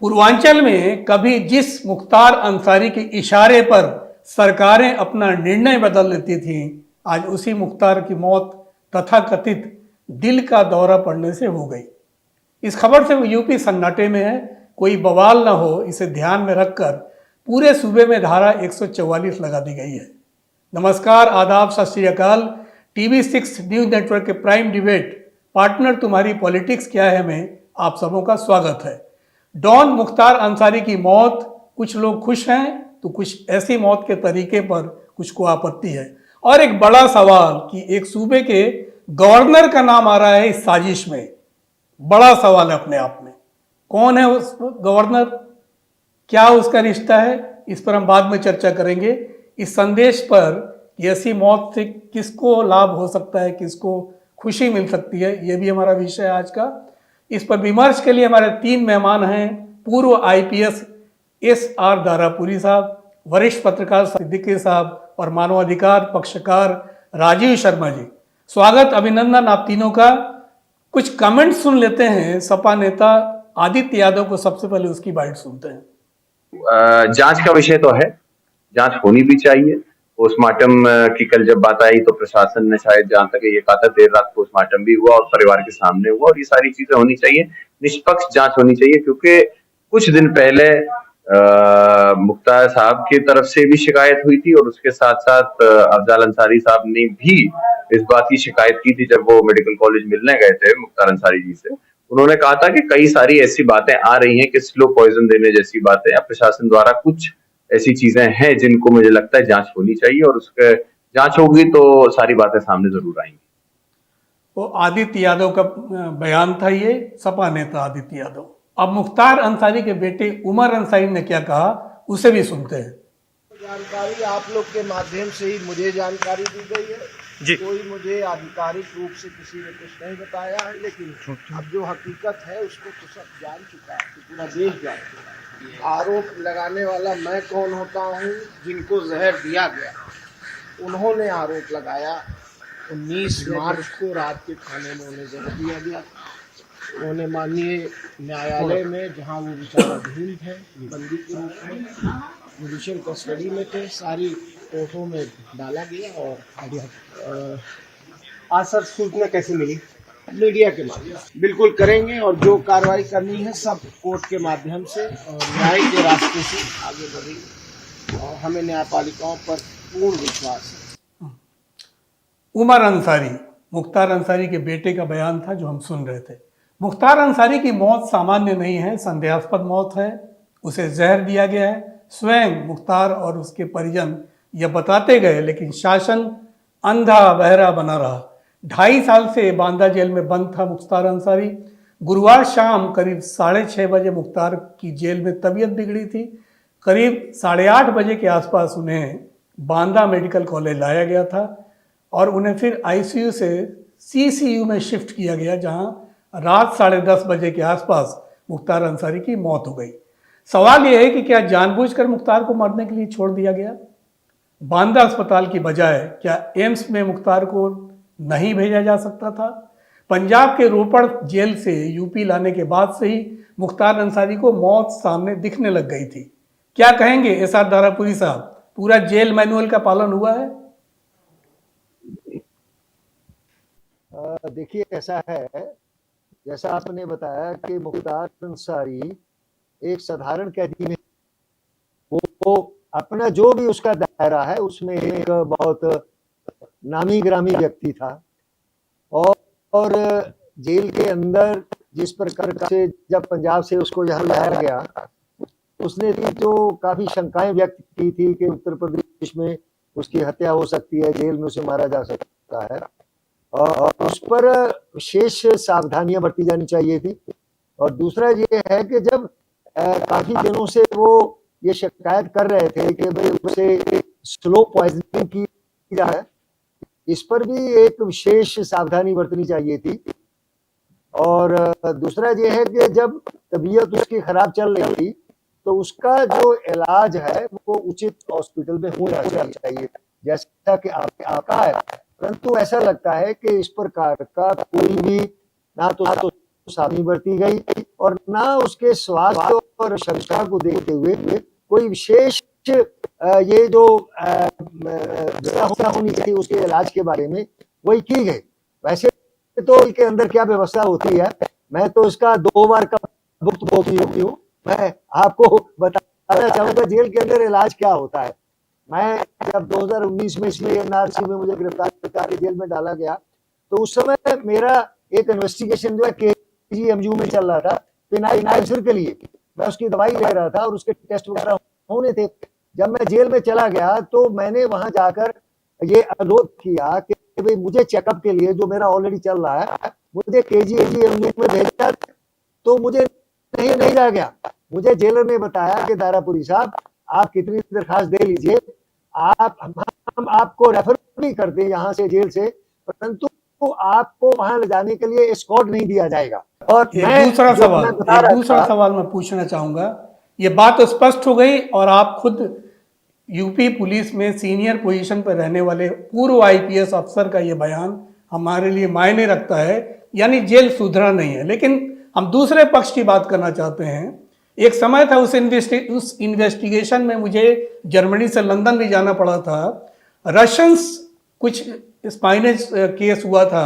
पूर्वांचल में कभी जिस मुख्तार अंसारी के इशारे पर सरकारें अपना निर्णय बदल लेती थीं, आज उसी मुख्तार की मौत तथाकथित दिल का दौरा पड़ने से हो गई। इस खबर से वो यूपी सन्नाटे में है। कोई बवाल ना हो, इसे ध्यान में रखकर पूरे सूबे में धारा 144 लगा दी गई है। नमस्कार, आदाब, सत श्री अकाल। TV6 न्यूज नेटवर्क के प्राइम डिबेट पार्टनर तुम्हारी पॉलिटिक्स क्या है में आप सबों का स्वागत है। डॉन मुख्तार अंसारी की मौत, कुछ लोग खुश हैं तो कुछ ऐसी मौत के तरीके पर कुछ को आपत्ति है। और एक बड़ा सवाल कि एक सूबे के गवर्नर का नाम आ रहा है इस साजिश में। बड़ा सवाल है अपने आप में, कौन है उस गवर्नर, क्या उसका रिश्ता है, इस पर हम बाद में चर्चा करेंगे। इस संदेश पर ऐसी मौत से किसको लाभ हो सकता है, किसको खुशी मिल सकती है, ये भी हमारा विषय है आज का। इस पर विमर्श के लिए हमारे तीन मेहमान हैं। पूर्व IPS SR दारापुरी साहब, वरिष्ठ पत्रकार सिद्दीकी साहब और मानवाधिकार पक्षकार राजीव शर्मा जी। स्वागत, अभिनंदन आप तीनों का। कुछ कमेंट सुन लेते हैं। सपा नेता आदित्य यादव को सबसे पहले उसकी बाइट सुनते हैं। जांच का विषय तो है, जांच होनी भी चाहिए। पोस्टमार्टम की कल जब बात आई तो प्रशासन ने शायद जहां तक ये कहा था देर रात पोस्टमार्टम भी हुआ और परिवार के सामने हुआ, और ये सारी चीजें होनी चाहिए, निष्पक्ष जांच होनी चाहिए। क्योंकि कुछ दिन पहले मुख्तार साहब की तरफ से भी शिकायत हुई थी और उसके साथ साथ अफजाल अंसारी साहब ने भी इस बात की शिकायत की थी जब वो मेडिकल कॉलेज मिलने गए थे मुख्तार अंसारी जी से। उन्होंने कहा था कि कई सारी ऐसी बातें आ रही हैं कि स्लो पॉइजन देने जैसी बातें या प्रशासन द्वारा कुछ ऐसी चीजें हैं जिनको मुझे लगता है जांच होनी चाहिए, और उसके जांच होगी तो सारी बातें सामने जरूर आएंगी। वो आदित्य यादव का बयान था, ये सपा नेता आदित्य यादव। अब मुख्तार अंसारी के बेटे उमर अंसारी ने क्या कहा, उसे भी सुनते हैं। जानकारी आप लोग के माध्यम से ही मुझे जानकारी दी गई है जी। कोई मुझे आधिकारिक रूप से किसी ने कुछ नहीं बताया है, लेकिन अब जो हकीकत है उसको तो सब जान चुका है, तो पूरा देश जान चुका है। आरोप लगाने वाला मैं कौन होता हूँ? जिनको जहर दिया गया उन्होंने आरोप लगाया। 19 मार्च को रात के खाने में उन्हें जहर दिया गया। उन्होंने माननीय न्यायालय में, जहाँ वो विचाराधीन थे बंदी के रूप में, जुडिशियल कस्टडी में थे, सारी कोर्टों में डाला गया। और आज सर सूचना कैसे मिली? मीडिया के माध्यम से बिल्कुल करेंगे, और जो कार्रवाई करनी है सब कोर्ट के माध्यम से और न्याय के रास्ते से आगे बढ़ेगी, और हमें न्यायपालिकाओं पर पूर्ण विश्वास है। उमर अंसारी, मुख्तार अंसारी के बेटे का बयान था जो हम सुन रहे थे। मुख्तार अंसारी की मौत सामान्य नहीं है, संदेहास्पद मौत है। उसे जहर दिया गया है। स्वयं मुख्तार और उसके परिजन यह बताते गए, लेकिन शासन अंधा बहरा बना रहा। 2.5 साल से बांदा जेल में बंद था मुख्तार अंसारी। गुरुवार शाम करीब 6:30 बजे मुख्तार की जेल में तबीयत बिगड़ी थी। करीब 8:30 बजे के आसपास उन्हें बांदा मेडिकल कॉलेज लाया गया था और उन्हें फिर ICU से CCU में शिफ्ट किया गया, जहां रात 10:30 बजे के आसपास मुख्तार अंसारी की मौत हो गई। सवाल यह है कि क्या जानबूझकर मुख्तार को मरने के लिए छोड़ दिया गया? बांदा अस्पताल की बजाय क्या एम्स में मुख्तार को नहीं भेजा जा सकता था? पंजाब के रोपड़ जेल से यूपी लाने के बाद से ही मुख्तार अंसारी को मौत सामने दिखने लग गई थी। क्या कहेंगे SR दारापुरी साहब, पूरा जेल मैनुअल का पालन हुआ है? देखिए, ऐसा है, जैसा आपने बताया कि मुख्तार अंसारी एक साधारण कैदी में, वो अपना जो भी उसका दायरा है उसमें एक बहुत नामी ग्रामी व्यक्ति था, और जेल के अंदर जिस प्रकार से जब पंजाब से उसको यहाँ लाया गया, उसने तो काफी शंकाएं व्यक्त की थी कि उत्तर प्रदेश में उसकी हत्या हो सकती है, जेल में उसे मारा जा सकता है, और उस पर विशेष सावधानियां बरती जानी चाहिए थी। और दूसरा ये है कि जब काफी दिनों से वो ये शिकायत कर रहे थे कि भाई उसे स्लो पॉइजनिंग की जा है, इस पर भी एक विशेष सावधानी बरतनी चाहिए थी। और दूसरा ये है कि जब तबीयत उसकी खराब चल रही थी तो उसका जो इलाज है वो उचित हॉस्पिटल में होना चाहिए, जैसा कि आपका है। परंतु ऐसा लगता है कि इस प्रकार का कोई भी ना तो सावधानी बरती गई और ना उसके स्वास्थ्य और श्रद्धा को देखते हुए कोई विशेष ये जो व्यवस्था होनी चाहिए उसके इलाज के बारे में वही की गई। वैसे तो इसके अंदर क्या व्यवस्था होती है, मैं तो इसका 2 बार का भुगतभोगी हूँ। मैं आपको बताना चाहूंगा जेल के अंदर इलाज क्या होता है। मैं जब 2019 में इसलिए एनआरसी में मुझे गिरफ्तार करके जेल में डाला गया, तो उस समय मेरा एक इन्वेस्टिगेशन जो है केजीएमयू में चल रहा था, फिनाइल के लिए मैं उसकी दवाई ले रहा था और उसके टेस्ट वगैरह होने थे। जब मैं जेल में चला गया तो मैंने वहां जाकर ये अनुरोध किया कि भाई मुझे चेकअप के लिए, जो मेरा ऑलरेडी चल रहा है, मुझे केजीएमयू में भेजा, तो मुझे नहीं रहा गया। मुझे जेलर ने बताया कि दारापुरी साहब आप कितनी दरखास्त दे लीजिए, हम आपको रेफर नहीं करते यहाँ से जेल से, परंतु आपको वहां ले जाने के लिए एस्कॉर्ट नहीं दिया जाएगा। और एक दूसरा सवाल मैं पूछना चाहूंगा। ये बात तो स्पष्ट हो गई और आप खुद यूपी पुलिस में सीनियर पोजीशन पर रहने वाले पूर्व आईपीएस अफसर का ये बयान हमारे लिए मायने रखता है, यानी जेल सुधरा नहीं है। लेकिन हम दूसरे पक्ष की बात करना चाहते हैं। एक समय था उस इन्वेस्टिगेशन में मुझे जर्मनी से लंदन भी जाना पड़ा था। रशियंस कुछ स्पाइनेज केस हुआ था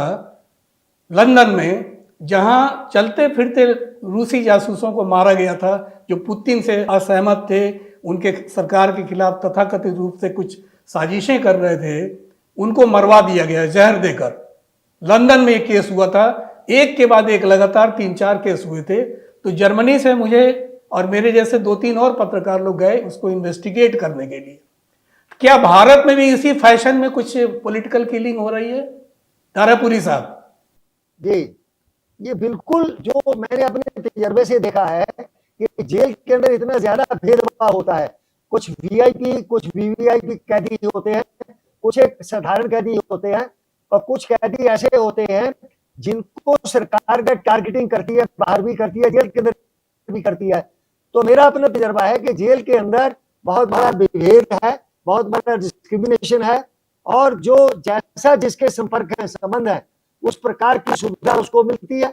लंदन में, जहां चलते फिरते रूसी जासूसों को मारा गया था जो पुतिन से असहमत थे, उनके सरकार के खिलाफ तथाकथित रूप से कुछ साजिशें कर रहे थे, उनको मरवा दिया गया जहर देकर। लंदन में एक केस हुआ था, एक के बाद एक लगातार 3-4 केस हुए थे। तो जर्मनी से मुझे और मेरे जैसे 2-3 और पत्रकार लोग गए उसको इन्वेस्टिगेट करने के लिए। क्या भारत में भी इसी फैशन में कुछ पॉलिटिकल किलिंग हो रही है दारापुरी साहब? जी, ये बिल्कुल जो मैंने अपने तजर्बे से देखा है कि जेल के अंदर इतना ज्यादा भेदभाव होता है। कुछ वीआईपी, कुछ वीवीआईपी कैदी होते हैं, कुछ एक साधारण कैदी होते हैं, और कुछ कैदी ऐसे होते हैं जिनको सरकार का टारगेटिंग करती है, बाहर भी करती है, जेल के अंदर भी करती है। तो मेरा अपना तजर्बा है कि जेल के अंदर बहुत बड़ा विभेद है, बहुत बड़ा डिस्क्रिमिनेशन है, और जो जैसा जिसके संपर्क है, संबंध है, उस प्रकार की सुविधा उसको मिलती है।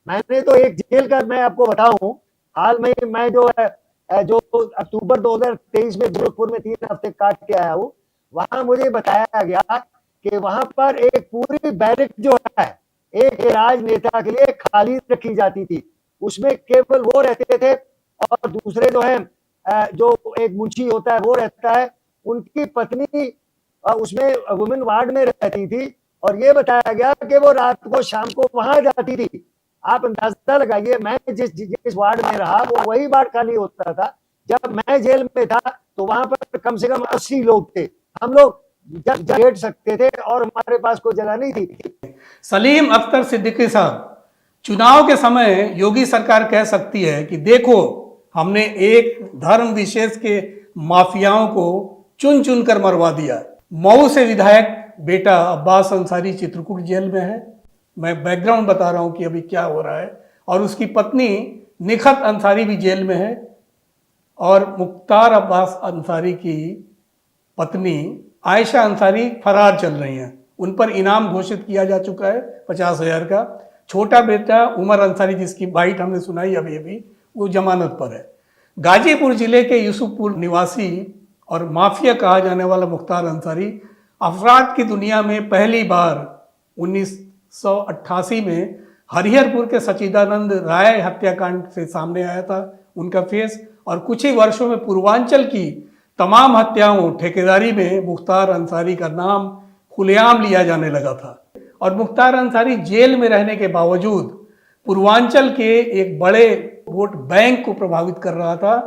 मैंने तो एक जेल का मैं आपको बताऊं, हाल में मैं जो अक्टूबर 2023 में गोरखपुर में 3 हफ्ते काट के आया हूं, वहां मुझे बताया गया कि वहां पर एक पूरी बैरक जो है एक राजनेता के लिए खाली रखी जाती थी। उसमें केवल वो रहते थे और दूसरे जो है जो एक मुंशी होता है वो रहता है। उनकी पत्नी उसमें वुमेन वार्ड में रहती थी, और ये बताया गया कि वो रात को शाम को वहां जाती थी। आप अंदाजा लगाइए, मैं जिस वार्ड में रहा वो वही वार्ड खाली होता था। जब मैं जेल में था तो वहां पर कम से कम 80 लोग थे। हम लोग बैठ सकते थे और हमारे पास कोई जगह नहीं थी। सलीम अख्तर सिद्दीकी साहब, चुनाव के समय योगी सरकार कह सकती है कि देखो हमने एक धर्म विशेष के माफियाओं को चुन चुन कर मरवा दिया। मऊ से विधायक बेटा अब्बास अंसारी चित्रकूट जेल में है। मैं बैकग्राउंड बता रहा हूं कि अभी क्या हो रहा है। और उसकी पत्नी निखत अंसारी भी जेल में है, और मुख्तार अब्बास अंसारी की पत्नी आयशा अंसारी फरार चल रही हैं। उन पर इनाम घोषित किया जा चुका है 50,000 का। छोटा बेटा उमर अंसारी, जिसकी बाइट हमने सुनाई अभी, वो जमानत पर है। गाजीपुर जिले के यूसुफपुर निवासी और माफिया कहा जाने वाला मुख्तार अंसारी अफराद की दुनिया में पहली बार 1988 में हरिहरपुर के सच्चिदानंद राय हत्याकांड से सामने आया था उनका फेस, और कुछ ही वर्षों में पूर्वांचल की तमाम हत्याओं ठेकेदारी में मुख्तार अंसारी का नाम खुलेआम लिया जाने लगा था। और मुख्तार अंसारी जेल में रहने के बावजूद पूर्वांचल के एक बड़े वोट बैंक को प्रभावित कर रहा था।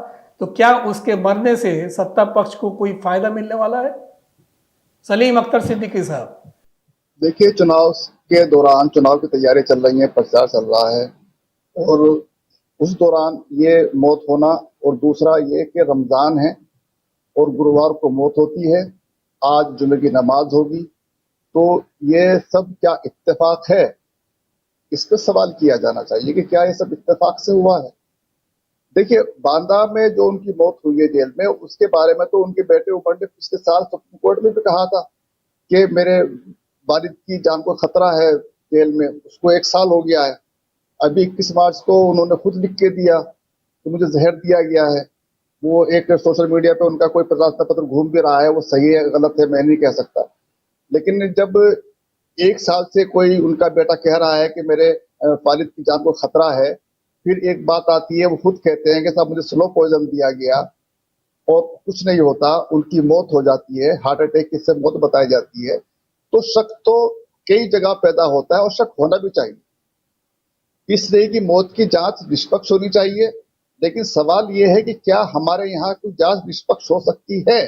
तो क्या उसके मरने से सत्ता पक्ष को कोई फायदा मिलने वाला है? सलीम अख्तर सिद्दीकी साहब। देखिए, चुनाव के दौरान चुनाव की तैयारी चल रही है, प्रचार चल रहा है, और उस दौरान ये मौत होना, और दूसरा ये कि रमजान है और गुरुवार को मौत होती है, आज जुमे की नमाज होगी, तो ये सब क्या इत्तेफाक है? इस पर सवाल किया जाना चाहिए कि क्या ये सब इत्तेफाक से हुआ है। देखिए, बांदा में जो उनकी मौत हुई है जेल में, उसके बारे में तो उनके बेटे उमर ने पिछले साल सुप्रीम कोर्ट में भी कहा था कि मेरे वालिद की जान को खतरा है जेल में, उसको 1 साल हो गया है। अभी 21 मार्च को उन्होंने खुद लिख के दिया कि मुझे जहर दिया गया है। वो एक सोशल मीडिया पे उनका कोई प्रार्थना पत्र घूम भी रहा है, वो सही है गलत है मैं नहीं कह सकता, लेकिन जब 1 साल से कोई उनका बेटा कह रहा है कि मेरे वालिद की जान को खतरा है, फिर एक बात आती है वो खुद कहते हैं कि साहब मुझे स्लो पॉइजन दिया गया और कुछ नहीं होता, उनकी मौत हो जाती है, हार्ट अटैक की से मौत बताई जाती है, तो शक तो कई जगह पैदा होता है और शक होना भी चाहिए। इस तरह की मौत की जांच निष्पक्ष होनी चाहिए, लेकिन सवाल ये है कि क्या हमारे यहाँ कोई जांच निष्पक्ष हो सकती है?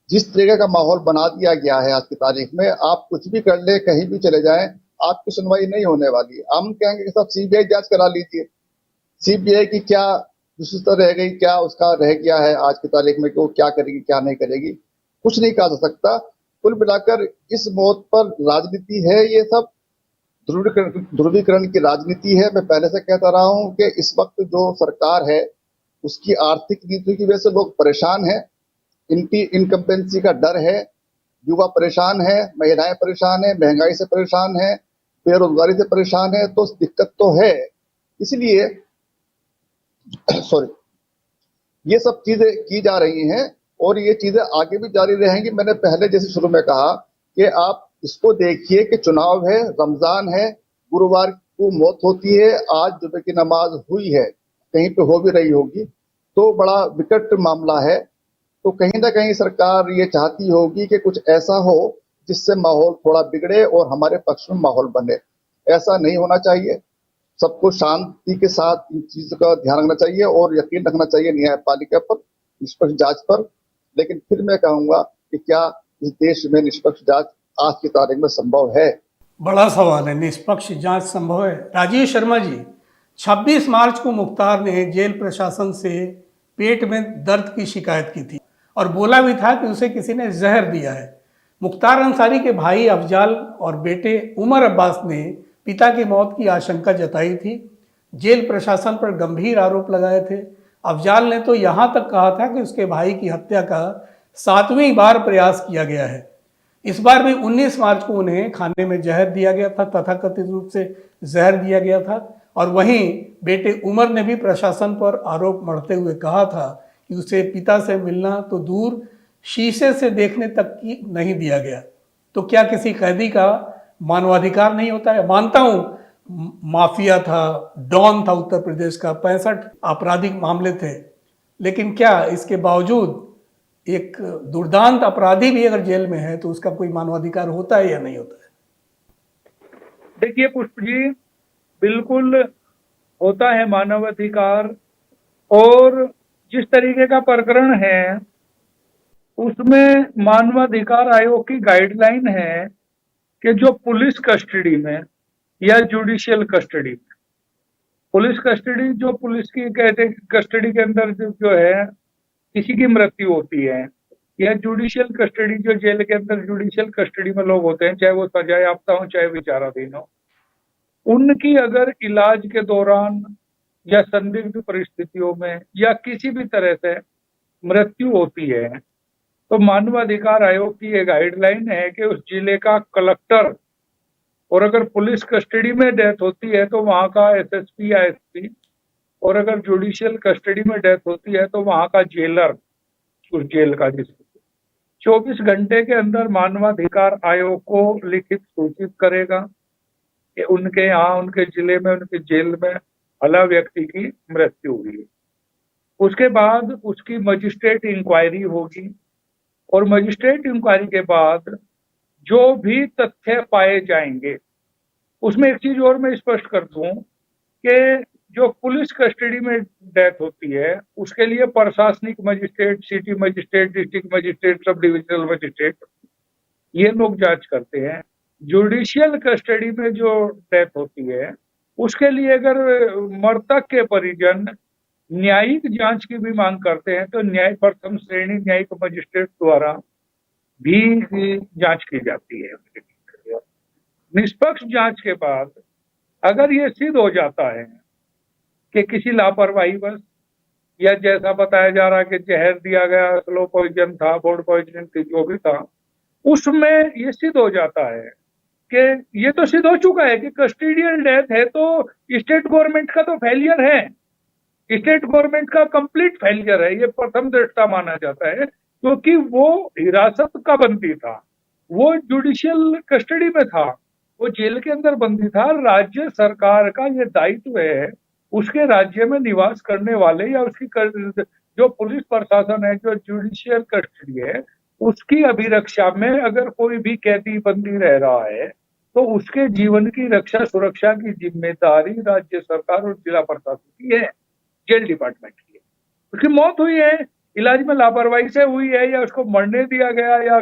जिस तरीके का माहौल बना दिया गया है आज की तारीख में, आप कुछ भी कर ले, कहीं भी चले जाएं, आपकी सुनवाई नहीं होने वाली। हम कहेंगे कि साहब सीबीआई जांच करा लीजिए, सीबीआई की क्या विशेषता रह गई, क्या उसका रह गया है आज की तारीख में कि वो क्या करेगी क्या नहीं करेगी, कुछ नहीं कहा जा सकता। कुल मिलाकर इस मौत पर राजनीति है, ये सब ध्रुवीकरण की राजनीति है। मैं पहले से कहता रहा हूं कि इस वक्त जो सरकार है उसकी आर्थिक नीति की वजह से लोग परेशान हैं, इनकी इनकम्पेंसी का डर है, युवा परेशान है, महिलाएं परेशान है, महंगाई से परेशान है, बेरोजगारी से परेशान है, तो दिक्कत तो है। इसलिए सॉरी, ये सब चीजें की जा रही हैं और ये चीजें आगे भी जारी रहेंगी। मैंने पहले जैसे शुरू में कहा कि आप इसको देखिए कि चुनाव है, रमजान है, गुरुवार को मौत होती है, आज जुमे की नमाज हुई है, कहीं पे हो भी रही होगी, तो बड़ा विकट मामला है। तो कहीं ना कहीं सरकार ये चाहती होगी कि कुछ ऐसा हो जिससे माहौल थोड़ा बिगड़े और हमारे पक्ष में माहौल बने। ऐसा नहीं होना चाहिए, सबको शांति के साथ इन चीजों का ध्यान रखना चाहिए और यकीन रखना चाहिए न्यायपालिका पर, निष्पक्ष जांच पर। लेकिन फिर मैं कहूंगा कि क्या इस देश में निष्पक्ष जांच आज की तारीख में संभव है? बड़ा सवाल है, निष्पक्ष जांच संभव है? राजीव शर्मा जी, 26 मार्च को मुख्तार ने जेल प्रशासन से पेट में दर्द की शिकायत की थी और बोला भी था कि उसे किसी ने जहर दिया है। मुख्तार अंसारी के भाई अफजाल और बेटे उमर अब्बास ने पिता की मौत की आशंका जताई थी, जेल प्रशासन पर गंभीर आरोप लगाए थे। अफजाल ने तो यहाँ तक कहा था कि उसके भाई की हत्या का 7वीं बार प्रयास किया गया है। इस बार भी 19 मार्च को उन्हें खाने में जहर दिया गया था, तथाकथित रूप से जहर दिया गया था। और वहीं बेटे उमर ने भी प्रशासन पर आरोप मढ़ते हुए कहा था कि उसे पिता से मिलना तो दूर, शीशे से देखने तक की नहीं दिया गया। तो क्या किसी कैदी का मानवाधिकार नहीं होता है? मानता हूं माफिया था, डॉन था उत्तर प्रदेश का, 65 आपराधिक मामले थे, लेकिन क्या इसके बावजूद एक दुर्दांत अपराधी भी अगर जेल में है तो उसका कोई मानवाधिकार होता है या नहीं होता है? देखिए पुष्प जी, बिल्कुल होता है मानवाधिकार। और जिस तरीके का प्रकरण है उसमें मानवाधिकार आयोग की गाइडलाइन है कि जो पुलिस कस्टडी में या जुडिशियल कस्टडी में, पुलिस कस्टडी जो पुलिस की कस्टडी के अंदर जो है किसी की मृत्यु होती है, या जुडिशियल कस्टडी जो जेल के अंदर जुडिशियल कस्टडी में लोग होते हैं, चाहे वो सजा याफ्ता हो चाहे विचाराधीन हो, उनकी अगर इलाज के दौरान या संदिग्ध परिस्थितियों में या किसी भी तरह से मृत्यु होती है तो मानवाधिकार आयोग की ये गाइडलाइन है कि उस जिले का कलेक्टर, और अगर पुलिस कस्टडी में डेथ होती है तो वहां का एसएसपी या एसपी, और अगर जुडिशियल कस्टडी में डेथ होती है तो वहां का जेलर, उस जेल का, जिसको 24 घंटे के अंदर मानवाधिकार आयोग को लिखित सूचित करेगा कि उनके यहाँ, उनके जिले में, उनके जेल में फला व्यक्ति की मृत्यु हुई है। उसके बाद उसकी मजिस्ट्रेट इंक्वायरी होगी और मजिस्ट्रेट इंक्वायरी के बाद जो भी तथ्य पाए जाएंगे, उसमें एक चीज और मैं स्पष्ट कर दूं कि जो पुलिस कस्टडी में डेथ होती है उसके लिए प्रशासनिक magistrate, city magistrate, district magistrate, sub divisional magistrate, ये लोग जांच करते हैं। जुडिशियल कस्टडी में जो डेथ होती है उसके लिए अगर मृतक के परिजन न्यायिक जांच की भी मांग करते हैं तो न्याय प्रथम श्रेणी न्यायिक मजिस्ट्रेट द्वारा भी जांच की जाती है। निष्पक्ष जांच के बाद अगर ये सिद्ध हो जाता है कि किसी लापरवाही बस, या जैसा बताया जा रहा है कि जहर दिया गया, स्लो पॉइजन था, फूड पॉइजनिंग थी, जो भी था, उसमें ये सिद्ध हो जाता है कि ये तो सिद्ध हो चुका है कि कस्टोडियल डेथ है तो स्टेट गवर्नमेंट का तो फेलियर है स्टेट गवर्नमेंट का कंप्लीट फेलियर है, ये प्रथम दृष्टा माना जाता है, क्योंकि वो हिरासत का बंदी था, वो जुडिशियल कस्टडी में था, वो जेल के अंदर बंदी था। राज्य सरकार का ये दायित्व है उसके राज्य में निवास करने वाले या उसकी जो पुलिस प्रशासन है, जो जुडिशियल कस्टडी है, उसकी अभिरक्षा में अगर कोई भी कैदी बंदी रह रहा है तो उसके जीवन की रक्षा सुरक्षा की जिम्मेदारी राज्य सरकार और जिला प्रशासन की है, जेल डिपार्टमेंट की है। उसकी मौत हुई है, इलाज में लापरवाही से हुई है या उसको मरने दिया गया या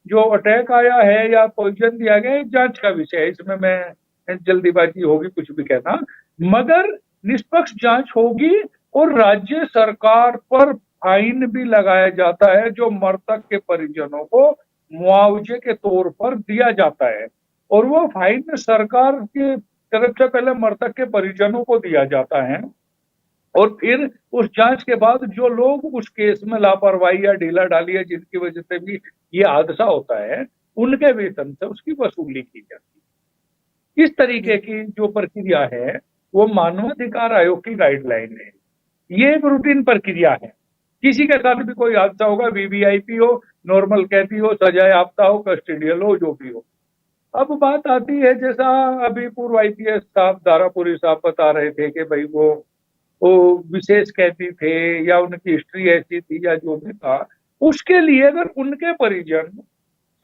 जो अटैक आया है या पॉइजन दिया गया, एक जांच का विषय है, इसमें मैं जल्दीबाजी होगी कुछ भी कहना, मगर निष्पक्ष जांच होगी और राज्य सरकार पर फाइन भी लगाया जाता है जो मृतक के परिजनों को मुआवजे के तौर पर दिया जाता है, और वो फाइन सरकार की तरफ से पहले मृतक के परिजनों को दिया जाता है और फिर उस जांच के बाद जो लोग उस केस में लापरवाही या ढीला डाली है जिनकी वजह से भी ये हादसा होता है, उनके वेतन से उसकी वसूली की जाती है। इस तरीके की जो प्रक्रिया है वो मानवाधिकार आयोग की गाइडलाइन है, ये एक रूटीन प्रक्रिया है। किसी के साथ भी कोई हादसा होगा, वीवीआईपी हो, नॉर्मल कैदी हो, सजा याफ्ता हो, कस्टोडियल हो, जो भी हो। अब बात आती है, जैसा अभी पूर्व आईपीएस साहब दारापुरी साहब बता रहे थे कि भाई वो विशेष कैदी थे या उनकी हिस्ट्री ऐसी थी या जो भी था, उसके लिए अगर उनके परिजन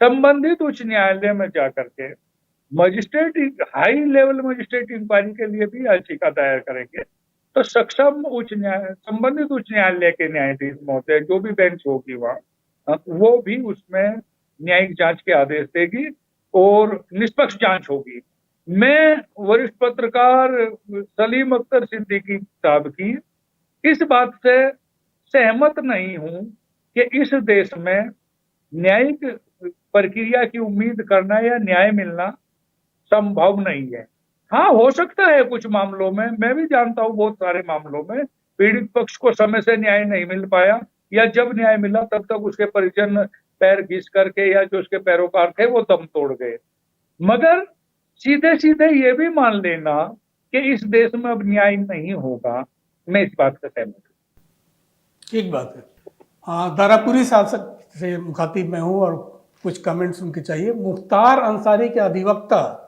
संबंधित उच्च न्यायालय में जाकर के magistrate high level magistrate inquiry के लिए भी याचिका दायर करेंगे तो सक्षम संबंधित उच्च न्यायालय के न्यायाधीश महोदय, जो भी बेंच होगी वहां, वो भी उसमें न्यायिक जांच के आदेश देगी और निष्पक्ष जांच होगी। मैं वरिष्ठ पत्रकार सलीम अख्तर सिद्दीकी साहब की इस बात से सहमत नहीं हूं कि इस देश में न्यायिक प्रक्रिया की उम्मीद करना या न्याय मिलना संभव नहीं है। हाँ, हो सकता है कुछ मामलों में, मैं भी जानता हूं बहुत सारे मामलों में पीड़ित पक्ष को समय से न्याय नहीं मिल पाया या जब न्याय मिला तब तक उसके परिजन पैर घिस करके या जो उसके पैरोकार थे वो दम तोड़ गए। मगर सीधे सीधे ये भी मान लेना कि इस देश में अब न्याय नहीं होगा, मैं इस बात से सहमत हूँ। ठीक बात है। हाँ, दारापुरी साहब से मुखातिब मैं हूँ और कुछ कमेंट्स उनके चाहिए। मुख्तार अंसारी के अधिवक्ता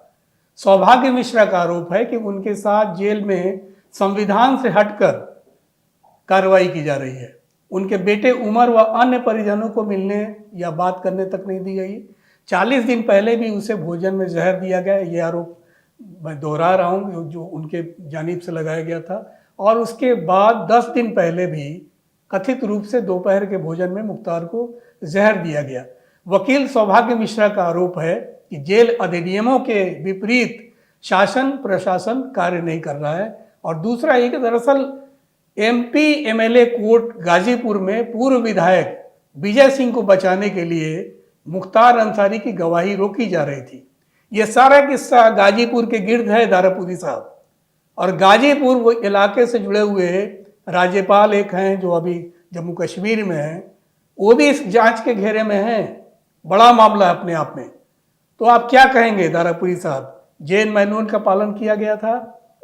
सौभाग्य मिश्रा का आरोप है कि उनके साथ जेल में संविधान से हटकर कार्रवाई की जा रही है। उनके बेटे उमर व अन्य परिजनों को मिलने या बात करने तक नहीं दी गई। 40 दिन पहले भी उसे भोजन में जहर दिया गया, ये आरोप मैं दोहरा रहा हूँ जो उनके जानिब से लगाया गया था। और उसके बाद 10 दिन पहले भी कथित रूप से दोपहर के भोजन में मुख्तार को जहर दिया गया। वकील सौभाग्य मिश्रा का आरोप है कि जेल अधिनियमों के विपरीत शासन प्रशासन कार्य नहीं कर रहा है। और दूसरा ये कि दरअसल एमपी एमएलए कोर्ट गाजीपुर में पूर्व विधायक विजय सिंह को बचाने के लिए मुख्तार अंसारी की गवाही रोकी जा रही थी। ये सारा किस्सा गाजीपुर के गिर्द है दारापुरी साहब। और गाजीपुर वो इलाके से जुड़े हुए राज्यपाल एक हैं जो अभी जम्मू कश्मीर में हैं, वो भी इस जांच के घेरे में हैं। बड़ा मामला है अपने आप में। तो आप क्या कहेंगे दारापुरी साहब, जेल मैनुअल का पालन किया गया था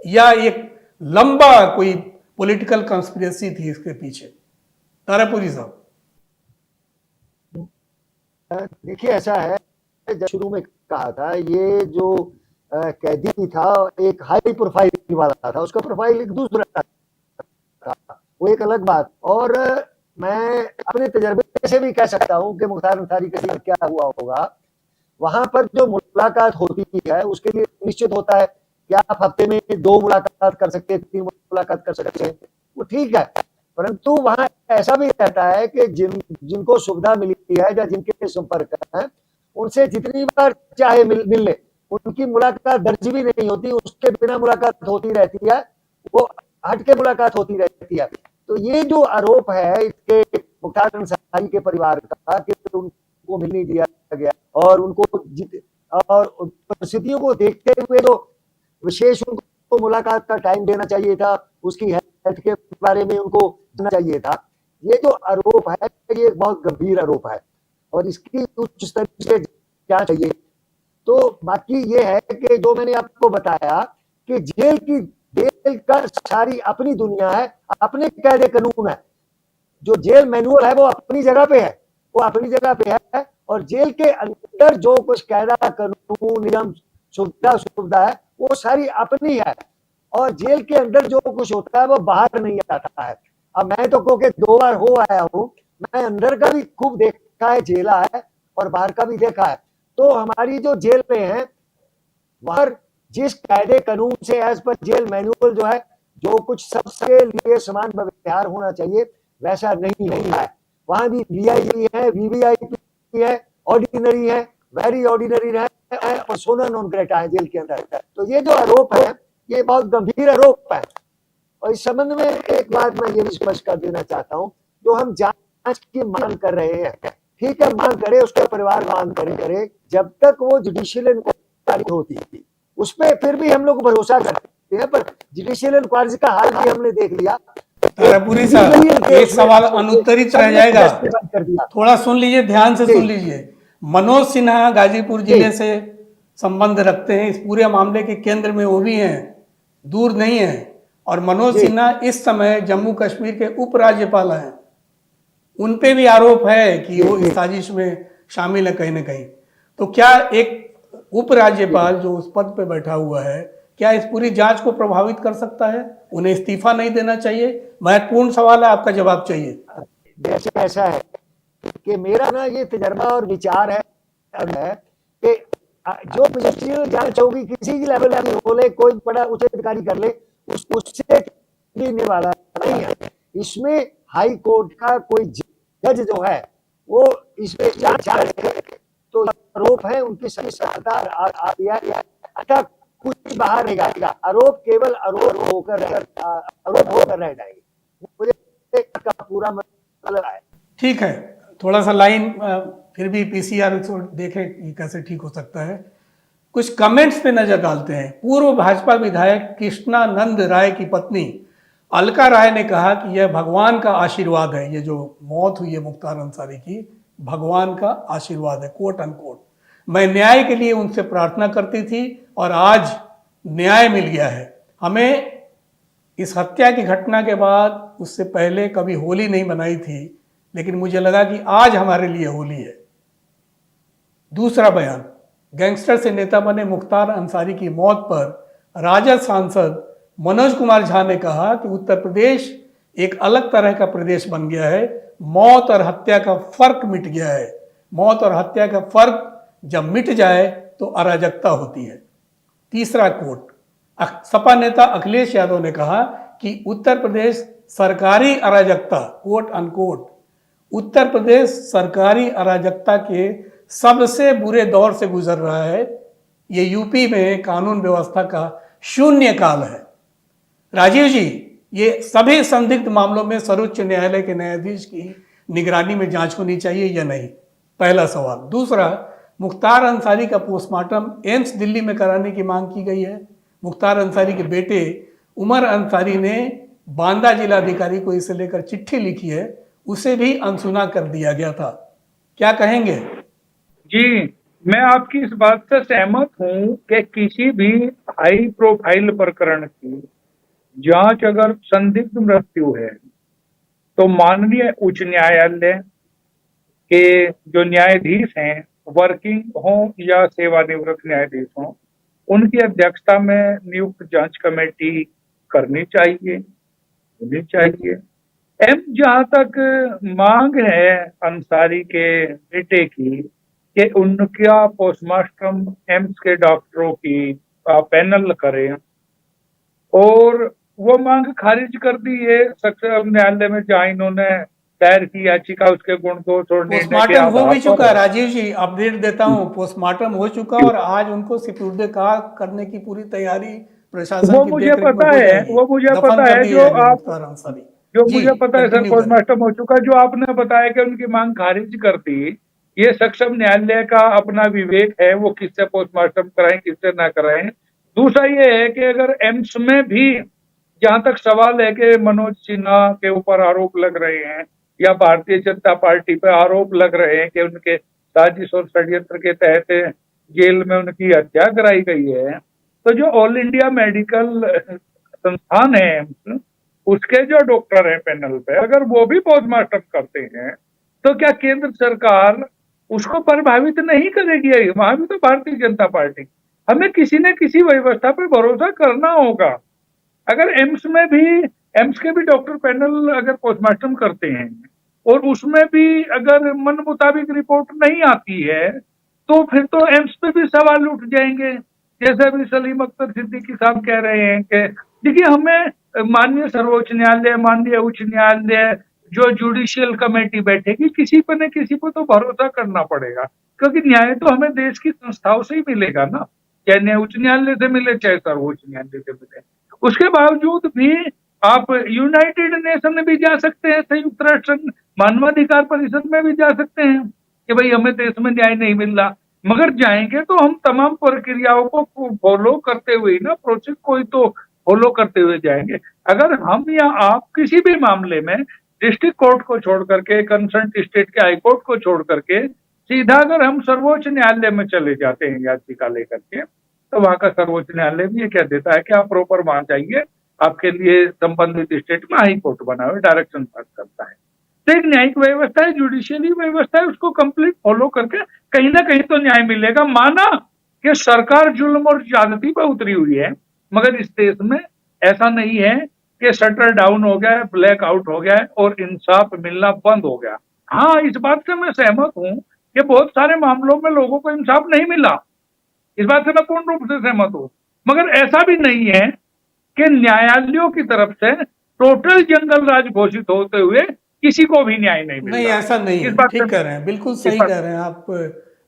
या एक लंबा कोई पॉलिटिकल कंस्पिरेसी थी इसके पीछे? दारापुरी साहब। देखिए, ऐसा है, जब शुरू में कहा था ये जो कैदी था एक हाई प्रोफाइल वाला था, उसका प्रोफाइल एक दूसरा था, वो एक अलग बात। और मैं अपने तजर्बे से भी कह सकता हूं कि मुख्तार अंसारी के साथ क्या हुआ होगा। वहां पर जो मुलाकात होती है उसके लिए निश्चित होता है कि आप हफ्ते में 2 मुलाकात कर सकते हैं, 3 मुलाकात कर सकते हैं, वो ठीक है। परंतु वहां ऐसा भी रहता है कि जिनको सुविधा मिलती है या जिनके संपर्क है उनसे जितनी बार चाहे मिल ले, उनकी मुलाकात दर्ज भी नहीं होती, उसके बिना मुलाकात होती रहती है, वो हट के मुलाकात होती रहती है। तो ये जो आरोप है इसके मुख्तार अंसारी के परिवार का कि उनको मिल नहीं दिया गया और उनको और परिस्थितियों को देखते हुए तो विशेष उनको मुलाकात का टाइम देना चाहिए था, उसकी हेल्थ के बारे में उनको सुनना चाहिए था। ये जो आरोप है ये बहुत गंभीर आरोप है और इसकी उच्च स्तर से जांच चाहिए। तो बाकी ये है कि जो मैंने आपको बताया कि जेल की जेल का सारी अपनी दुनिया है, अपने कायदे कानून है। जो जेल मैनुअल है वो अपनी जगह पे है, वो अपनी जगह पे है, और जेल के अंदर जो कुछ कायदा कानून नियम सुविधा है वो सारी अपनी है, और जेल के अंदर जो कुछ होता है वो बाहर नहीं आता है। अब मैं तो को के 2 बार हो आया हूँ, मैं अंदर का भी खूब देखा है, झेला है, और बाहर का भी देखा है। तो हमारी जो जेल में है वहां जिस कायदे कानून से एज पर जेल मैनुअल जो है, जो कुछ सबके लिए समान व्यवहार होना चाहिए वैसा नहीं होता है। वहां भी वीआईपी है, वीवीआईपी है, ऑर्डिनरी है, वेरी ऑर्डिनरी है, और पर्सोना नॉन ग्रेटा है जेल के अंदर। तो ये जो आरोप है ये बहुत गंभीर आरोप है, और इस संबंध में एक बात मैं ये भी स्पष्ट कर देना चाहता हूं, जो हम जांच की मांग कर रहे हैं, ठीक है, मांग करे, उसका परिवार मांग करे, जब तक वो जुडिशियल इंक्वायरी होती थी उस पर फिर भी हम लोग भरोसा करते हैं, पर जुडिशियल इंक्वायरी का हाल भी हमने देख लिया। तारापुरी साहब, एक सवाल अनुत्तरित रह जाएगा, कर दिया। थोड़ा सुन लीजिए, ध्यान से सुन लीजिए। मनोज सिन्हा गाजीपुर जिले से संबंध रखते हैं, इस पूरे मामले के केंद्र में वो भी हैं, दूर नहीं है। और मनोज सिन्हा इस समय जम्मू कश्मीर के उपराज्यपाल हैं, उन पे भी आरोप है कि वो इस साजिश में शामिल है कहीं ना कहीं। तो क्या एक उपराज्यपाल जो उस पद पे बैठा हुआ है, क्या इस पूरी जांच को प्रभावित कर सकता है? उन्हें इस्तीफा नहीं देना चाहिए? महत्वपूर्ण सवाल है, आपका जवाब चाहिए। जैसे ऐसा है कि मेरा ना ये तजर्बा और विचार है कि जो जुडिशियल जांच होगी किसी भी लेवल की हो ले, कोई बड़ा उच्च अधिकारी कर ले, उससे देने वाला नहीं है। इसमें हाई कोर्ट का कोई जज जो है वो इसमें जांच तो आरोप है उनकी सही सत्ता कुछ बाहर नहीं आएगा, आरोप केवल आरोप होकर रह जाएंगे। मुझे का पूरा मतलब है। ठीक है, थोड़ा सा लाइन फिर भी पीसीआर देखें कि कैसे ठीक हो सकता है। कुछ कमेंट्स पे नजर डालते हैं। पूर्व भाजपा विधायक कृष्णानंद राय की पत्नी अलका राय ने कहा कि यह भगवान का आशीर्वाद है, ये जो मौत हुई है मुख्तार अंसारी की, भगवान का आशीर्वाद है, कोट अनकोट। मैं न्याय के लिए उनसे प्रार्थना करती थी और आज न्याय मिल गया है हमें। इस हत्या की घटना के बाद उससे पहले कभी होली नहीं मनाई थी, लेकिन मुझे लगा कि आज हमारे लिए होली है। दूसरा बयान, गैंगस्टर से नेता बने मुख्तार अंसारी की मौत पर राजद सांसद मनोज कुमार झा ने कहा कि उत्तर प्रदेश एक अलग तरह का प्रदेश बन गया है, मौत और हत्या का फर्क मिट गया है। मौत और हत्या का फर्क जब मिट जाए तो अराजकता होती है। तीसरा कोट, सपा नेता अखिलेश यादव ने कहा कि उत्तर प्रदेश सरकारी अराजकता, कोट अनकोट, उत्तर प्रदेश सरकारी अराजकता के सबसे बुरे दौर से गुजर रहा है। ये यूपी में कानून व्यवस्था का शून्य काल है। राजीव जी, ये सभी संदिग्ध मामलों में सर्वोच्च न्यायालय के न्यायाधीश की निगरानी में जांच होनी चाहिए या नहीं? पहला सवाल। दूसरा, मुख्तार अंसारी का पोस्टमार्टम एम्स दिल्ली में कराने की मांग की गई है। मुख्तार अंसारी के बेटे उमर अंसारी ने बांदा जिलाधिकारी को इसे लेकर चिट्ठी लिखी है, उसे भी अनसुना कर दिया गया था। क्या कहेंगे? जी, मैं आपकी इस बात से सहमत हूं कि किसी भी हाई प्रोफाइल प्रकरण की जांच अगर संदिग्ध मृत्यु है तो माननीय उच्च न्यायालय के जो न्यायाधीश हैं, वर्किंग हो या सेवानिवृत्त न्यायाधीश हो, उनकी अध्यक्षता में नियुक्त जांच कमेटी करनी चाहिए, होनी चाहिए। जहां तक मांग है अंसारी के बेटे की कि उनका पोस्टमार्टम एम्स के डॉक्टरों की पैनल करे, और वो मांग खारिज कर दी है सक्षम न्यायालय में, जहां इन्होंने दायर की याचिका उसके गुण दोष और निर्णय के पोस्टमार्टम हो भी आधार चुका पर। है राजीव जी, अपडेट देता हूं, पोस्टमार्टम हो चुका और आज उनको सिपुर्द-ए-खाक करने की पूरी तैयारी प्रशासन वो की मुझे देखरेख में पता हो है, जाएगी। वो मुझे दफन पता कर है, दिए जो जाएंगे आप मुख्तार अंसारी। जो जी, मुझे पता है सर, कंटिन्यू करें। पोस्टमार्टम हो चुका। जो आपने बताया कि उनकी मांग खारिज कर दी, ये सक्षम न्यायालय का अपना विवेक है, वो किससे पोस्टमार्टम कराएं किससे ना कराएं। दूसरा ये है कि अगर एम्स में भी, जहां तक सवाल है कि मनोज सिन्हा के ऊपर आरोप लग रहे हैं या भारतीय जनता पार्टी पे आरोप लग रहे हैं कि उनके साजिश और षड्यंत्र के तहत जेल में उनकी हत्या कराई गई है, तो जो ऑल इंडिया मेडिकल संस्थान है एम्स, उसके जो डॉक्टर हैं पैनल पे, अगर वो भी पोस्टमार्टम करते हैं तो क्या केंद्र सरकार उसको प्रभावित नहीं करेगी? वहां भी तो भारतीय जनता पार्टी। हमें किसी न किसी व्यवस्था पे भरोसा करना होगा। अगर एम्स के भी डॉक्टर पैनल अगर पोस्टमार्टम करते हैं और उसमें भी अगर मन मुताबिक रिपोर्ट नहीं आती है, तो फिर तो एम्स पे भी सवाल उठ जाएंगे। जैसे अभी सलीम अख्तर सिद्दीकी साहब कह रहे हैं कि देखिए, हमें माननीय सर्वोच्च न्यायालय, माननीय उच्च न्यायालय, जो जुडिशियल कमेटी बैठेगी, किसी पर न किसी पर तो भरोसा करना पड़ेगा, क्योंकि न्याय तो हमें देश की संस्थाओं से ही मिलेगा ना, चाहे न्याय उच्च न्यायालय से मिले, चाहे सर्वोच्च न्यायालय से मिले। उसके बावजूद भी आप यूनाइटेड नेशन में भी जा सकते हैं, संयुक्त राष्ट्र मानवाधिकार परिषद में भी जा सकते हैं कि भाई हमें देश में न्याय नहीं मिल रहा, मगर जाएंगे तो हम तमाम प्रक्रियाओं को फॉलो करते हुए ना, प्रोसेस को ही तो फॉलो करते हुए जाएंगे। अगर हम या आप किसी भी मामले में डिस्ट्रिक्ट कोर्ट को छोड़ करके, कंसर्न स्टेट के हाई कोर्ट को छोड़ करके सीधा अगर हम सर्वोच्च न्यायालय में चले जाते हैं याचिका लेकर के, तो वहां का सर्वोच्च न्यायालय भी ये कह देता है कि आप प्रॉपर वहां जाइए, आपके लिए संबंधित स्टेट में हाई कोर्ट बना हुआ डायरेक्शन पास करता है। तो एक न्यायिक व्यवस्था है, जुडिशियली व्यवस्था है, उसको कंप्लीट फॉलो करके कहीं ना कहीं तो न्याय मिलेगा। माना कि सरकार जुल्म और ज्यादती पर उतरी हुई है, मगर इस देश में ऐसा नहीं है कि शटर डाउन हो गया है, ब्लैक आउट हो गया है और इंसाफ मिलना बंद हो गया। हाँ, इस बात से मैं सहमत हूं कि बहुत सारे मामलों में लोगों को इंसाफ नहीं मिला, इस बात से मैं पूर्ण रूप से सहमत हूं, मगर ऐसा भी नहीं है कि न्यायालयों की तरफ से टोटल जंगल राज घोषित होते हुए किसी को भी न्याय नहीं मिल नहीं, रहा। ऐसा नहीं इस है, बात ठीक से कह रहे हैं, बिल्कुल सही बात- कह रहे हैं आप।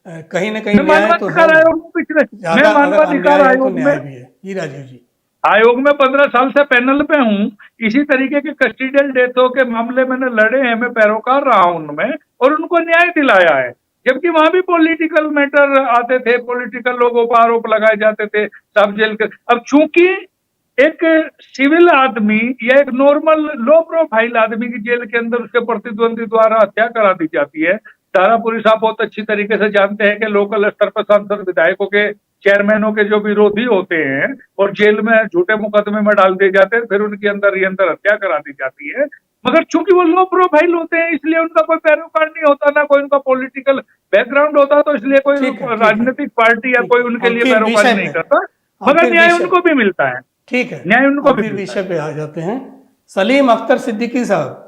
कहीं ना कहीं मैं न्याय तो है, मानवाधिकार आयोग में पिछले ज्यादा मैं अगर मानवाधिकार अन्याय है तो आयोग न्याय में भी है। जी राजीव जी। आयोग में 15 साल से पैनल पे हूँ। इसी तरीके के कस्टोडियल डेथों के मामले मैंने लड़े हैं, मैं पैरोकार रहा हूं उनमें और उनको न्याय दिलाया है। जबकि वहां भी पॉलिटिकल मैटर आते थे, पॉलिटिकल लोगों पर आरोप लगाए जाते थे, सब जेल के। अब चूंकि एक सिविल आदमी या एक नॉर्मल लो प्रोफाइल आदमी की जेल के अंदर उसके प्रतिद्वंदी द्वारा हत्या करा दी जाती है। तारापुरी साहब बहुत अच्छी तरीके से जानते हैं कि लोकल स्तर पर सांसद विधायकों के, चेयरमैनों के जो विरोधी होते हैं और जेल में झूठे मुकदमे में डाल दिए जाते हैं, फिर उनकी अंदर ही अंदर हत्या करा दी जाती है। मगर चूंकि वो लो प्रोफाइल होते हैं, इसलिए उनका कोई पैरोकार नहीं होता, ना कोई उनका पॉलिटिकल बैकग्राउंड होता, तो इसलिए कोई ठीक है, राजनीतिक पार्टी या कोई उनके हम लिए फिर पैरोकारी विषय नहीं पे करता, हम मगर फिर न्याय विषय उनको भी मिलता है। ठीक है, न्याय उनको हम भी फिर मिलता विषय पे आ जाते हैं। सलीम अख्तर सिद्दीकी साहब,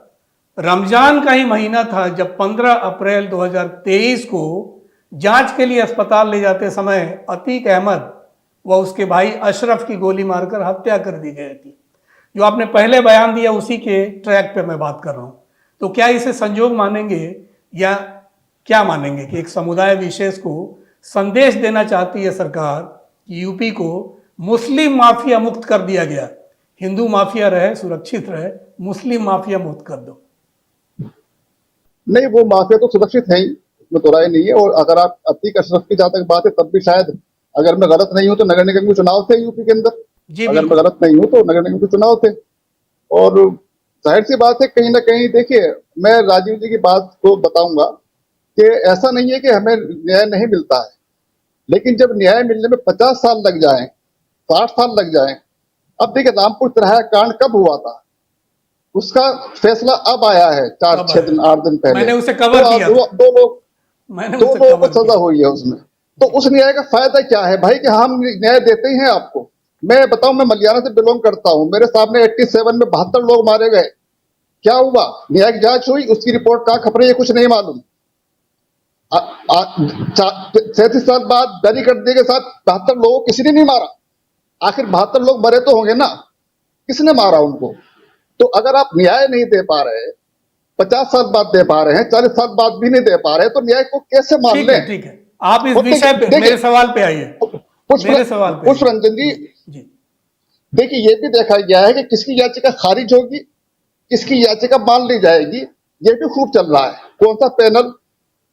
रमजान का ही महीना था जब 15 अप्रैल 2023 को जांच के लिए अस्पताल ले जाते समय अतीक अहमद व उसके भाई अशरफ की गोली मारकर हत्या कर दी गई थी। जो आपने पहले बयान दिया उसी के ट्रैक पे मैं बात कर रहा हूं। तो क्या इसे संजोग मानेंगे या क्या मानेंगे कि एक समुदाय विशेष को संदेश देना चाहती है सरकार कि यूपी को मुस्लिम माफिया मुक्त कर दिया गया, हिंदू माफिया रहे, सुरक्षित रहे, मुस्लिम माफिया मुक्त कर दो? नहीं, वो माफिया तो सुरक्षित है ही, उसमें तो राय नहीं है। और अगर आप अतीक अशरफ की जहां तक बात है, तब भी शायद, अगर मैं गलत नहीं हूं तो नगर निगम के चुनाव थे यूपी के अंदर। जी अगर मैं बिल्कुल। गलत नहीं हूं तो नगर निगम के चुनाव थे। और जाहिर सी बात है, कहीं ना कहीं देखिए, मैं राजीव जी की बात को बताऊंगा कि ऐसा नहीं है कि हमें न्याय नहीं मिलता है, लेकिन जब न्याय मिलने में 50 साल लग जाए, 60 साल लग जाए। अब देखिए, रामपुर तिराहा कांड कब हुआ था, उसका फैसला अब आया है, 4-6 दिन 8 दिन पहले। मैंने उसे कवर तो किया दो था। लोग मैंने दो उसे लोगों कवर को सजा किया। हुई है उसमें। तो उस न्याय का फायदा क्या है भाई, कि हम न्याय देते ही हैं आपको। मैं बताऊं, मैं मलियाना से बिलोंग करता हूं, मेरे सामने 87 में 72 लोग मारे गए। क्या हुआ? न्यायिक जांच हुई, उसकी रिपोर्ट कहां खबर है ये कुछ नहीं मालूम। 37 साल बाद जारी कर दिए के साथ 72 लोगों किसी ने नहीं मारा। आखिर 72 लोग मरे तो होंगे ना, किसने मारा उनको? तो अगर आप न्याय नहीं दे पा रहे, 50 साल बाद दे पा रहे हैं, 40 साल बाद भी नहीं दे पा रहे, तो न्याय को कैसे मान ठीक लें? है, ठीक है, आप इस और विषय पे देखिए- मेरे सवाल पे आइए। मेरे सवाल पे पुष्परंजन जी, जी। देखिए, ये भी देखा गया है कि किसकी याचिका खारिज होगी, किसकी याचिका मान ली जाएगी, ये भी खूब चल रहा है। कौन सा पैनल,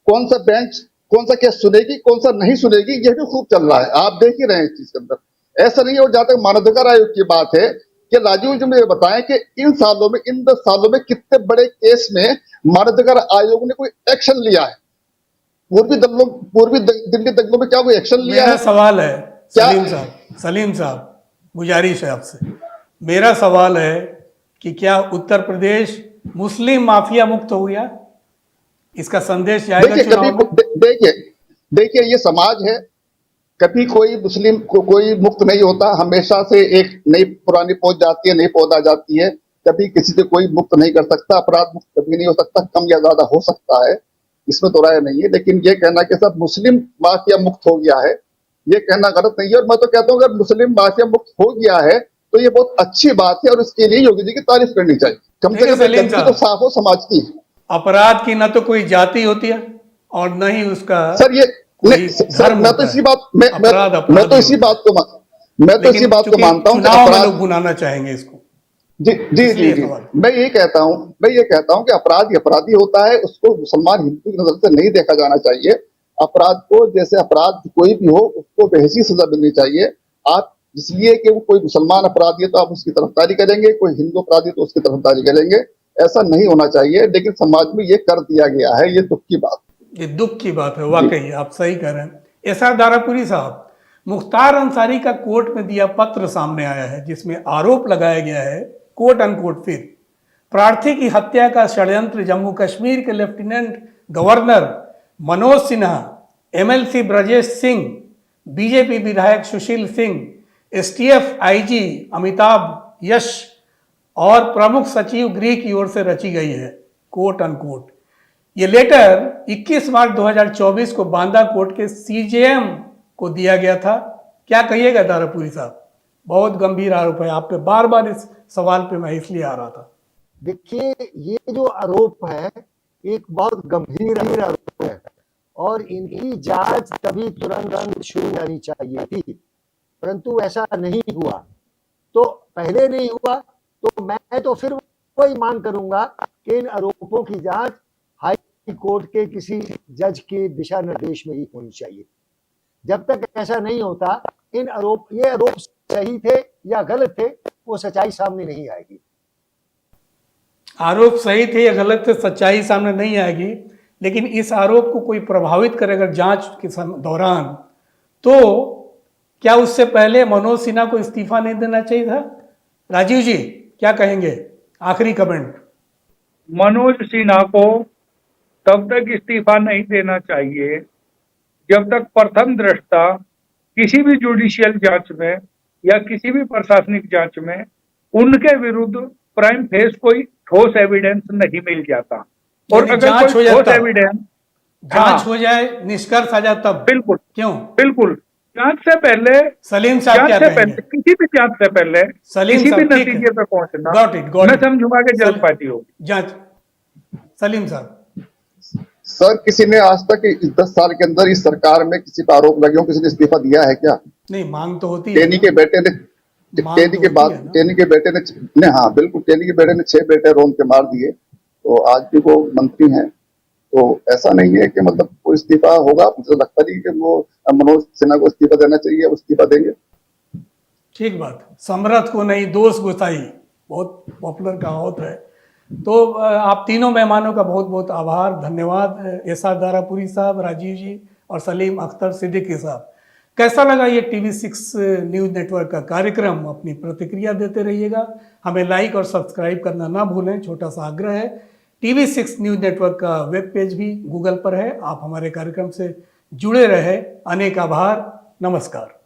कौन सा बेंच, कौन सा केस सुनेगी, कौन सा नहीं सुनेगी, ये भी खूब चल रहा है। आप देख ही रहे हैं इस चीज के अंदर। ऐसा नहीं है। और जहां तक मानवाधिकार आयोग की बात है, कि राजीव जी मुझे बताएं कि इन 10 सालों में कितने बड़े केस में मानवाधिकार आयोग ने कोई एक्शन लिया है? पूर्वी दिल्ली दंगों में क्या कोई एक्शन लिया मेरा है? सवाल है क्या? सलीम साहब, गुजारिश है आपसे मेरा सवाल है कि क्या उत्तर प्रदेश मुस्लिम माफिया मुक्त हो गया? इसका संदेश जाएगा देखिए चुनाव में? देखिए देखिए ये समाज है, कभी कोई मुस्लिम को कोई मुक्त नहीं होता, हमेशा से एक नई पुरानी पहुंच जाती है, नई पौध आ जाती है, कभी किसी से कोई मुक्त नहीं कर सकता, अपराध मुक्त कभी नहीं हो सकता, कम या ज्यादा हो सकता है, इसमें तो राय नहीं है। लेकिन ये कहना कि सब मुस्लिम माफिया मुक्त हो गया है, ये कहना गलत नहीं है। और मैं तो कहता हूँ अगर मुस्लिम माफिया मुक्त हो गया है तो ये बहुत अच्छी बात है और इसके लिए योगी जी की तारीफ करनी चाहिए। कम से देखिए कम सलीम गलती साहब, तो साफ हो समाज की। अपराध की न तो कोई जाति होती है और न ही उसका सर ये कोई सर धर्म मैं तो होता इसी है। बात अपराध मैं अपराध तो ही इसी होता बात है। को मैं तो इसी लेकिन बात को चूंकि मानता हूँ कि चुनाव में अपराध लोग बुलाना चाहेंगे इसको, जी जी जी इसलिए जी सवाल। मैं ये कहता हूँ कि अपराधी अपराधी होता है, उसको मुसलमान हिंदू की नजर से नहीं देखा जाना चाहिए। अपराध को जैसे अपराध कोई भी हो उसको बेहसी सजा मिलनी चाहिए। आप इसलिए कि वो कोई मुसलमान अपराधी है तो आप उसकी तरफदारी करेंगे, कोई हिंदू अपराधी तो उसकी तरफदारी करेंगे, ऐसा नहीं होना चाहिए। लेकिन समाज में ये कर दिया गया है, ये दुख की बात। ये दुख की बात है, वाकई आप सही कह रहे हैं। एसआर दारापुरी साहब, मुख्तार अंसारी का कोर्ट में दिया पत्र सामने आया है जिसमें आरोप लगाया गया है, कोट अनकोट, फिर प्रार्थी की हत्या का षड्यंत्र जम्मू कश्मीर के lieutenant governor Manoj Sinha, MLC Brajesh Singh, BJP विधायक सुशील सिंह, एसटीएफ आईजी अमिताभ यश और प्रमुख सचिव गृह की ओर से रची गई है, कोट अनकोट। ये लेटर 21 मार्च 2024 को बांदा कोर्ट के सीजेएम को दिया गया था। क्या कहिएगा दारापुरी साहब? बहुत गंभीर आरोप है आप पे, बार बार इस सवाल पे मैं इसलिए आ रहा था। देखिए, ये जो आरोप है एक बहुत गंभीर आरोप है और इनकी जांच तभी तुरंत शुरू होनी चाहिए थी, परंतु ऐसा नहीं हुआ। तो पहले नहीं हुआ तो मैं तो फिर वही मांग करूंगा कि इन आरोपों की जांच हाई कोर्ट के किसी जज के दिशा निर्देश में ही होनी चाहिए। जब तक ऐसा नहीं होता ये आरोप सही थे या गलत थे, वो सच्चाई सामने नहीं आएगी। आरोप सही थे या गलत थे, सच्चाई सामने नहीं आएगी। लेकिन इस आरोप को कोई प्रभावित करेगा जांच के दौरान, तो क्या उससे पहले मनोज सिन्हा को इस्तीफा नहीं देना चाहिए था? राजीव जी क्या कहेंगे? आखिरी कमेंट। मनोज सिन्हा को तब तक इस्तीफा नहीं देना चाहिए जब तक प्रथम दृष्टा किसी भी जुडिशियल जांच में या किसी भी प्रशासनिक जांच में उनके विरुद्ध प्राइम फेस कोई ठोस एविडेंस नहीं मिल जाता। और अगर जांच कोई हो ठोस जाता, एविडेंस जांच हो जाए, निष्कर्ष आ जाए तब। बिल्कुल क्यों? बिल्कुल जांच से पहले, सलीम साहब क्या कहेंगे? किसी भी जांच से पहले सलीम किसी भी साहब ठीक है, नतीजे पे पहुंचना गॉट इट, मैं समझूंगा कि जल्दबाजी होगी। जांच। सलीम साहब, सर किसी ने आज तक इस 10 साल के अंदर इस सरकार में किसी पर आरोप लगे हो, किसी ने इस्तीफा दिया है क्या? नहीं, मांग तो होती है। टेनी के बेटे ने हाँ बिल्कुल, टेनी के बेटे ने 6 बेटे रोम के मार दिए, तो आज भी वो मंत्री हैं। तो ऐसा नहीं है कि मतलब कोई इस्तीफा होगा। मुझे लगता नहीं कि वो मनोज सिन्हा को इस्तीफा देना चाहिए, वो इस्तीफा देंगे। ठीक बात। समरथ को नहीं दोष गुसाई, बहुत पॉपुलर कहावत है। तो आप तीनों मेहमानों का बहुत बहुत आभार, धन्यवाद। एसआर दारापुरी साहब, राजीव जी और सलीम अख्तर सिद्दीकी साहब। कैसा लगा ये TV6 न्यूज़ नेटवर्क का कार्यक्रम? अपनी प्रतिक्रिया देते रहिएगा। हमें लाइक और सब्सक्राइब करना ना भूलें, छोटा सा आग्रह है। TV6 न्यूज़ नेटवर्क का वेब पेज भी गूगल पर है। आप हमारे कार्यक्रम से जुड़े रहे। अनेक आभार, नमस्कार।